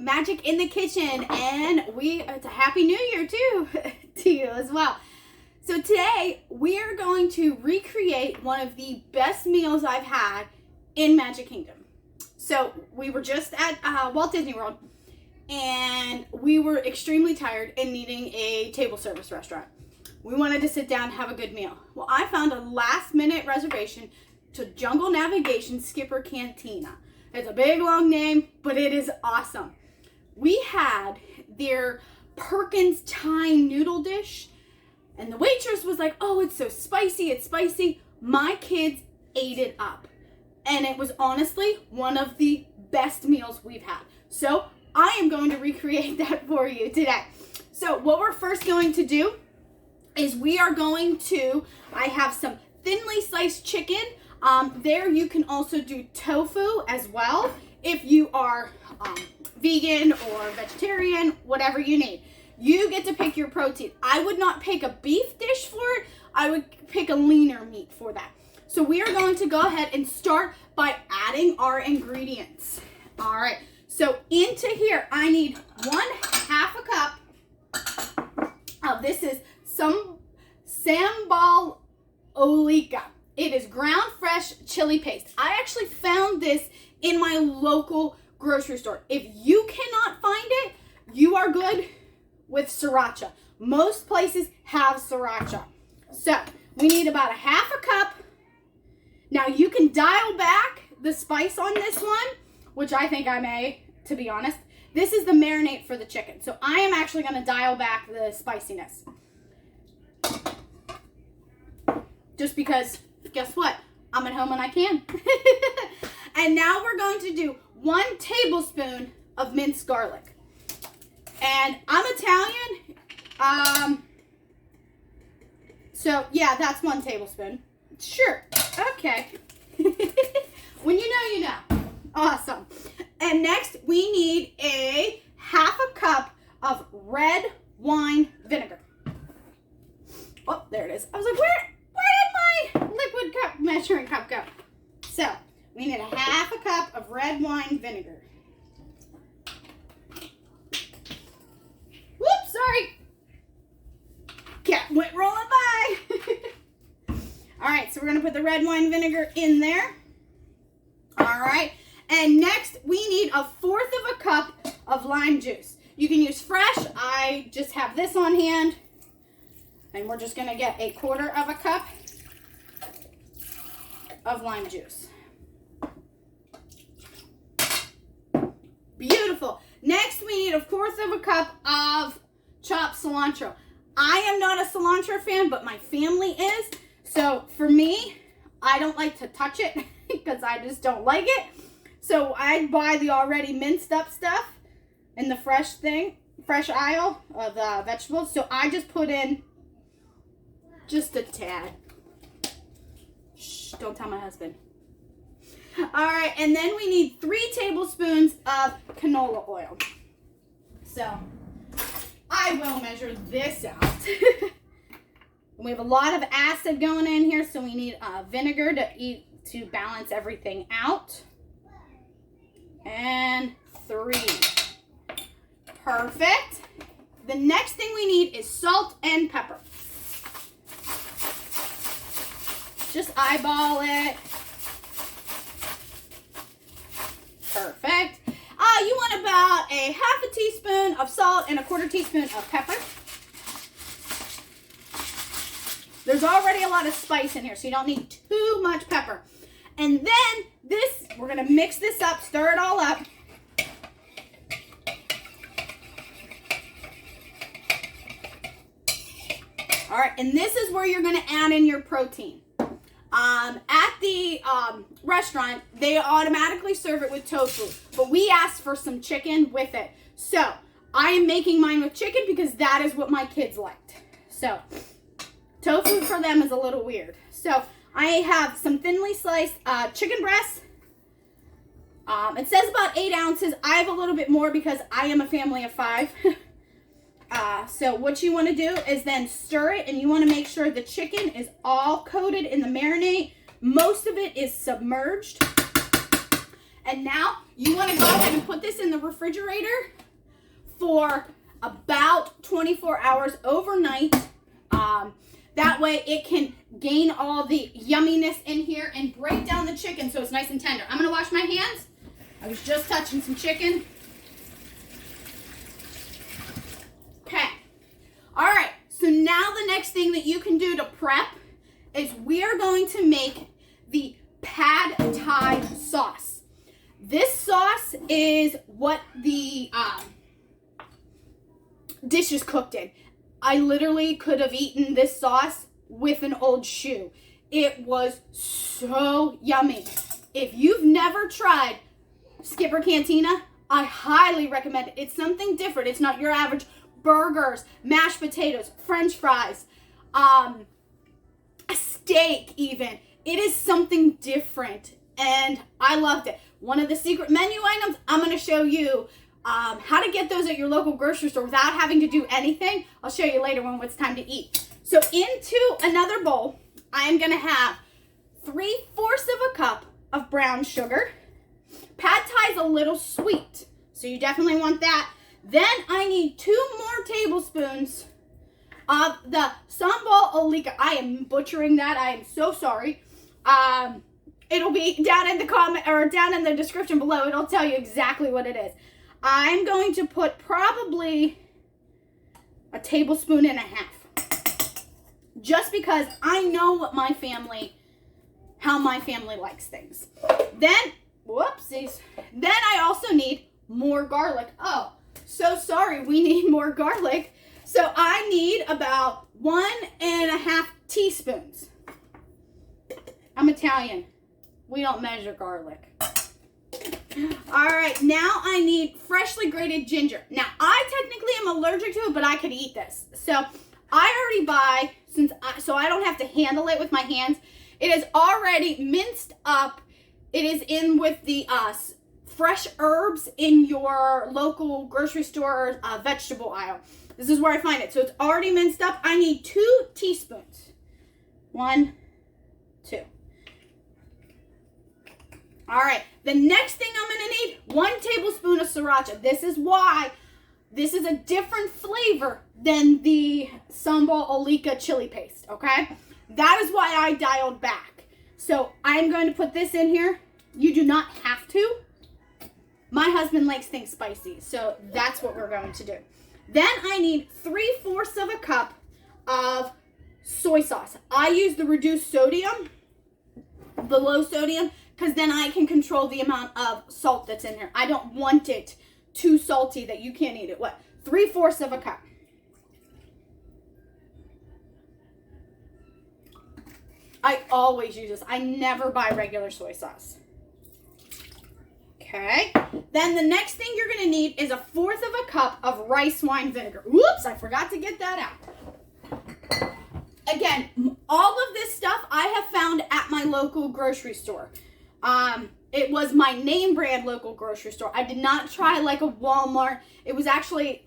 Magic in the Kitchen, and it's a Happy New Year too to you as well. So today we are going to recreate one of the best meals I've had in Magic Kingdom. So we were just at Walt Disney World, and we were extremely tired and needing a table service restaurant. We wanted to sit down and have a good meal. Well, I found a last minute reservation to Jungle Navigation Skipper Cantina. It's a big long name, but it is awesome. We had their Perkins Thai noodle dish, and the waitress was like, oh, it's so spicy, it's spicy. My kids ate it up. And it was honestly one of the best meals we've had. So I am going to recreate that for you today. So what we're first going to do is I have some thinly sliced chicken. There you can also do tofu as well if you are vegan or vegetarian, whatever you need. You get to pick your protein. I would not pick a beef dish for it. I would pick a leaner meat for that. So we are going to go ahead and start by adding our ingredients. All right, so into here, I need 1/2 cup of this is some sambal oelek. It is ground fresh chili paste. I actually found this in my local grocery store. If you cannot find it, you are good with sriracha. Most places have sriracha. So we need about 1/2 cup. Now you can dial back the spice on this one, which I think I may, to be honest. This is the marinade for the chicken. So I am actually going to dial back the spiciness. Just because, guess what? I'm at home and I can. And now we're going to do 1 tablespoon of minced garlic. And I'm Italian. So yeah, that's 1 tablespoon. Sure. Okay. When you know, you know. Awesome. And next we need 1/2 cup of red wine vinegar. Oh, there it is. I was like, where did my liquid cup measuring cup go? So we need 1/2 cup of red wine vinegar. Whoops, sorry. Cat went rolling by. All right, so we're gonna put the red wine vinegar in there. All right, and next we need 1/4 cup of lime juice. You can use fresh. I just have this on hand, and we're just gonna get 1/4 cup of lime juice. Beautiful. Next we need 1/4 cup of chopped cilantro. I am not a cilantro fan, but my family is. So for me, I don't like to touch it because I just don't like it. So I buy the already minced up stuff in the fresh aisle of vegetables. So I just put in just a tad. Shh, don't tell my husband. All right, and then we need 3 tablespoons of canola oil. So I will measure this out. We have a lot of acid going in here, so we need vinegar to balance everything out. And 3. Perfect. The next thing we need is salt and pepper. Just eyeball it. Perfect. You want about 1/2 teaspoon of salt and 1/4 teaspoon of pepper. There's already a lot of spice in here, so you don't need too much pepper. And then we're gonna mix this up, stir it all up. All right, and this is where you're gonna add in your protein. At the restaurant, they automatically serve it with tofu, but we asked for some chicken with it. So I am making mine with chicken because that is what my kids liked. So tofu for them is a little weird. So I have some thinly sliced chicken breasts. It says about 8 ounces. I have a little bit more because I am a family of 5. So what you want to do is then stir it, and you want to make sure the chicken is all coated in the marinade. Most of it is submerged. And now You want to go ahead and put this in the refrigerator for about 24 hours overnight. That way it can gain all the yumminess in here and break down the chicken so it's nice and tender. I'm going to wash my hands. I was just touching some chicken. Okay. All right. So now the next thing that you can do to prep is we are going to make the pad thai sauce. This sauce is what the dish is cooked in. I literally could have eaten this sauce with an old shoe. It was so yummy. If you've never tried Skipper Cantina, I highly recommend it. It's something different. It's not your average burgers, mashed potatoes, french fries, a steak even. It is something different, and I loved it. One of the secret menu items, I'm going to show you how to get those at your local grocery store without having to do anything. I'll show you later when it's time to eat. So into another bowl, I am going to have 3/4 of a cup of brown sugar. Pad Thai is a little sweet, so you definitely want that. Then I need 2 more tablespoons of the sambal oelek. I am butchering that. I am so sorry. It'll be down in the comment or down in the description below. It'll tell you exactly what it is. I'm going to put probably a 1.5 tablespoons, just because I know what how my family likes things. Then, whoopsies. Then I also need more garlic. Oh, so sorry, we need more garlic. So I need about 1.5 teaspoons. I'm Italian. We don't measure garlic. All right, now I need freshly grated ginger. Now, I technically am allergic to it, but I could eat this. So I already buy, so I don't have to handle it with my hands. It is already minced up. It is in with the fresh herbs in your local grocery store or vegetable aisle. This is where I find it. So it's already minced up. I need 2 teaspoons. 1, 2. All right, the next thing I'm going to need, 1 tablespoon of sriracha. This is why this is a different flavor than the sambal oelek chili paste, okay? That is why I dialed back. So I'm going to put this in here. You do not have to. My husband likes things spicy, so that's what we're going to do. Then I need 3/4 of a cup of soy sauce. I use the reduced sodium, the low sodium, because then I can control the amount of salt that's in here. I don't want it too salty that you can't eat it. 3/4 of a cup. I always use this. I never buy regular soy sauce. Okay. Then the next thing you're going to need is 1/4 of a cup of rice wine vinegar. Whoops, I forgot to get that out. Again, all of this stuff I have found at my local grocery store. It was my name brand local grocery store. I did not try like a Walmart. It was actually,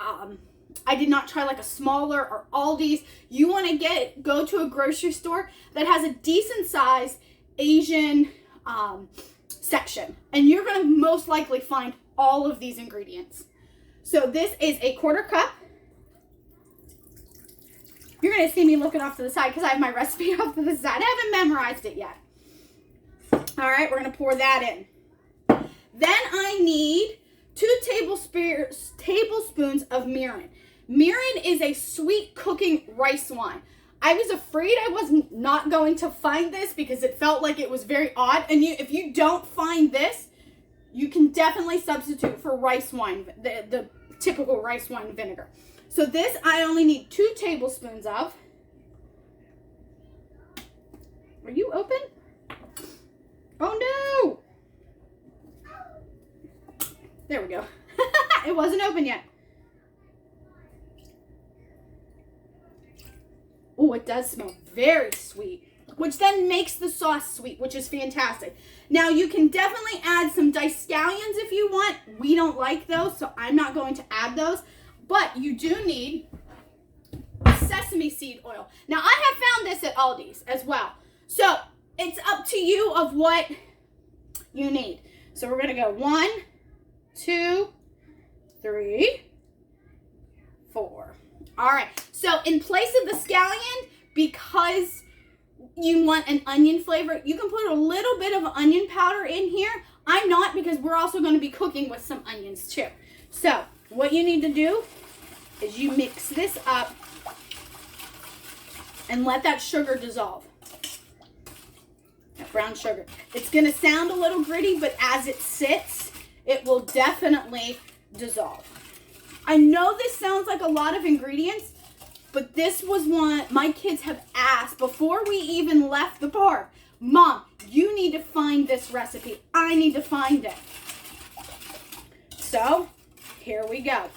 I did not try like a smaller or Aldi's. You want to go to a grocery store that has a decent size Asian section. And you're going to most likely find all of these ingredients. So this is 1/4 cup. You're going to see me looking off to the side because I have my recipe off to the side. I haven't memorized it yet. All right, we're going to pour that in. Then I need 2 tablespoons of mirin. Mirin is a sweet cooking rice wine. I was afraid I was not going to find this because it felt like it was very odd. And if you don't find this, you can definitely substitute for rice wine, the typical rice wine vinegar. So this I only need 2 tablespoons of. Are you open? Oh no! There we go. It wasn't open yet. Oh, it does smell very sweet, which then makes the sauce sweet, which is fantastic. Now, you can definitely add some diced scallions if you want. We don't like those, so I'm not going to add those. But you do need sesame seed oil. Now, I have found this at Aldi's as well. So, it's up to you of what you need. So, we're going to go 1, 2, 3, 4. All right, so in place of the scallion, because you want an onion flavor, you can put a little bit of onion powder in here. I'm not, because we're also going to be cooking with some onions too. So what you need to do is you mix this up and let that sugar dissolve. That brown sugar. It's going to sound a little gritty, but as it sits, it will definitely dissolve. I know this sounds like a lot of ingredients, but this was one my kids have asked before we even left the park. Mom, you need to find this recipe. I need to find it. So, here we go.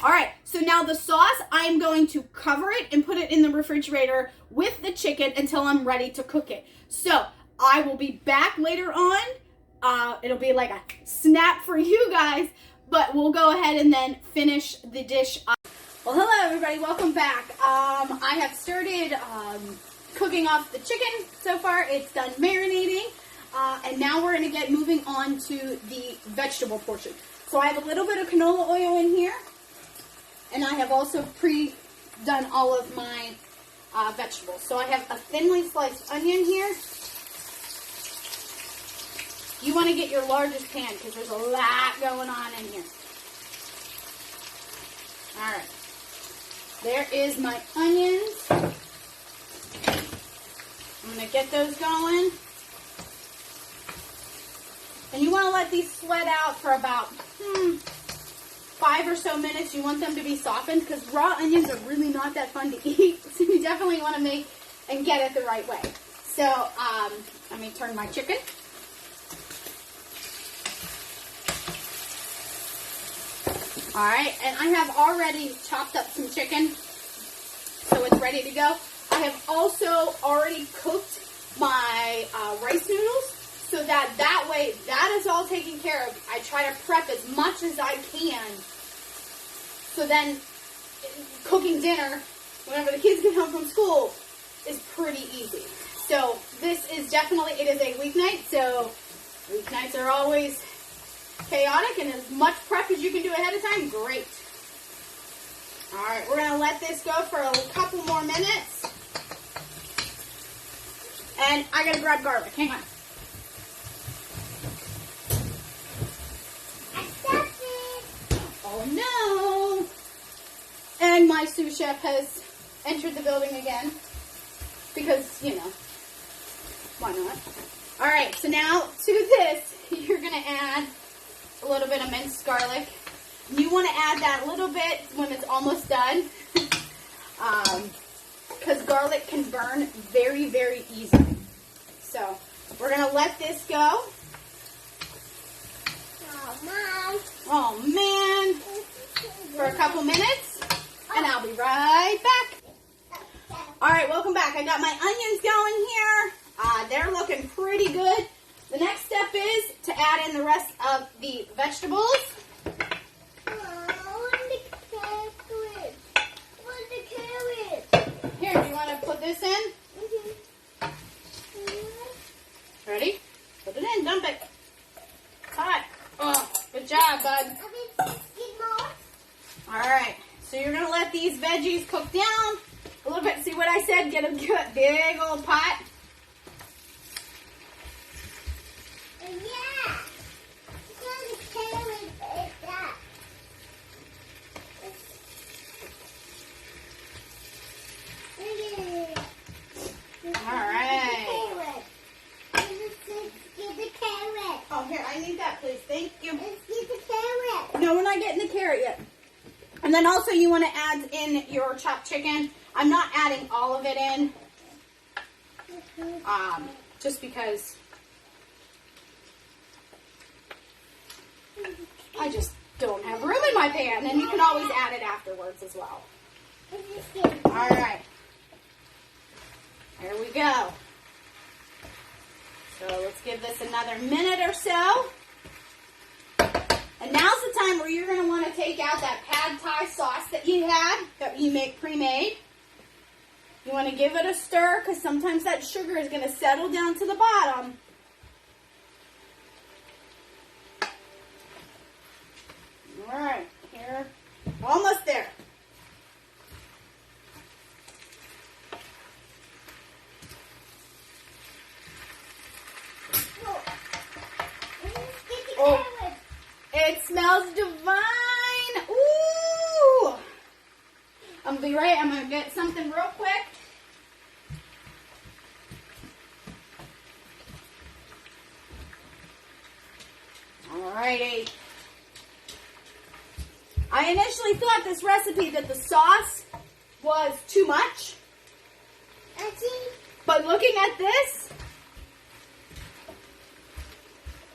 All right, so now the sauce, I'm going to cover it and put it in the refrigerator with the chicken until I'm ready to cook it. So, I will be back later on. It'll be like a snap for you guys, but we'll go ahead and then finish the dish up. Well, hello everybody, welcome back. I have started cooking off the chicken so far. It's done marinating, and now we're going to get moving on to the vegetable portion. So I have a little bit of canola oil in here, and I have also pre-done all of my vegetables. So I have a thinly sliced onion here. You want to get your largest pan because there's a lot going on in here. All right. There is my onions. I'm going to get those going. And you want to let these sweat out for about 5 or so minutes. You want them to be softened because raw onions are really not that fun to eat. So you definitely want to make and get it the right way. So let me turn my chicken. All right, and I have already chopped up some chicken, so it's ready to go. I have also already cooked my rice noodles, so that way, that is all taken care of. I try to prep as much as I can, so then cooking dinner, whenever the kids get home from school, is pretty easy. So this is definitely, it is a weeknight, so weeknights are always chaotic, and as much prep as you can do ahead of time, great. All right, we're going to let this go for a couple more minutes. And I got to grab garlic. Hang on. Oh no! And my sous chef has entered the building again because, you know, why not? All right, so now to this, you're going to add a little bit of minced garlic. You want to add that a little bit when it's almost done, because garlic can burn very, very easily. So we're going to let this go. Oh man, for a couple minutes, and I'll be right back. All right, welcome back. I got my onions going here. They're looking pretty good. The next step is to add in the rest of the vegetables. Here, do you want to put this in? Ready? Put it in, dump it. Hot. Oh, good job, bud. Alright, so you're going to let these veggies cook down a little bit. See what I said? Get a good big old pot. No, we're not getting the carrot yet. And then also you want to add in your chopped chicken. I'm not adding all of it in. Just because I just don't have room in my pan. And you can always add it afterwards as well. Alright. There we go. So let's give this another minute or so. And now's the time where you're going to want to take out that pad thai sauce that you had, that you make pre-made. You want to give it a stir because sometimes that sugar is going to settle down to the bottom. All right, here, almost there. Oh, it smells divine. Ooh. I'm going to get something real quick. Alrighty. I initially thought this recipe that the sauce was too much. But looking at this,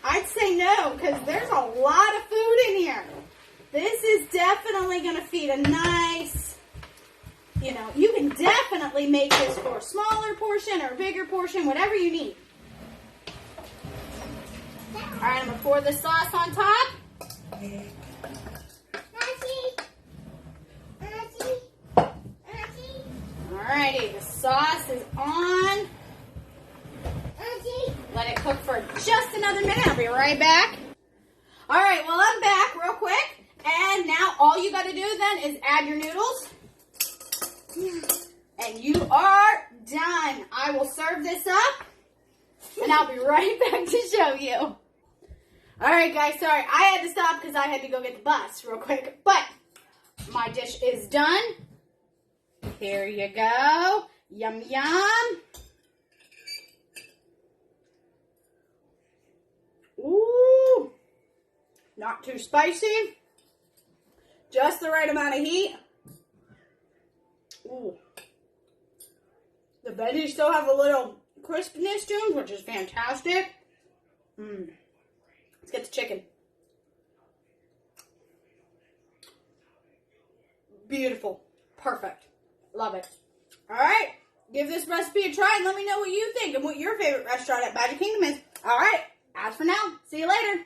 I'd say no, because there's a lot of food in here. This is definitely going to feed a nice, you can definitely make this for a smaller portion or a bigger portion, whatever you need. All right, I'm going to pour the sauce on top. Alrighty, the sauce is on. Let it cook for just another minute. I'll be right back. Alright, well, I'm back real quick. And now all you got to do then is add your noodles. And you are done. I will serve this up. And I'll be right back to show you. Alright, guys, sorry. I had to stop because I had to go get the bus real quick. But my dish is done. Here you go. Yum, yum. Ooh. Not too spicy. Just the right amount of heat. Ooh. The veggies still have a little crispness to them, which is fantastic. Let's get the chicken. Beautiful. Perfect. Love it. Alright. Give this recipe a try and let me know what you think and what your favorite restaurant at Magic Kingdom is. Alright. As for now, see you later.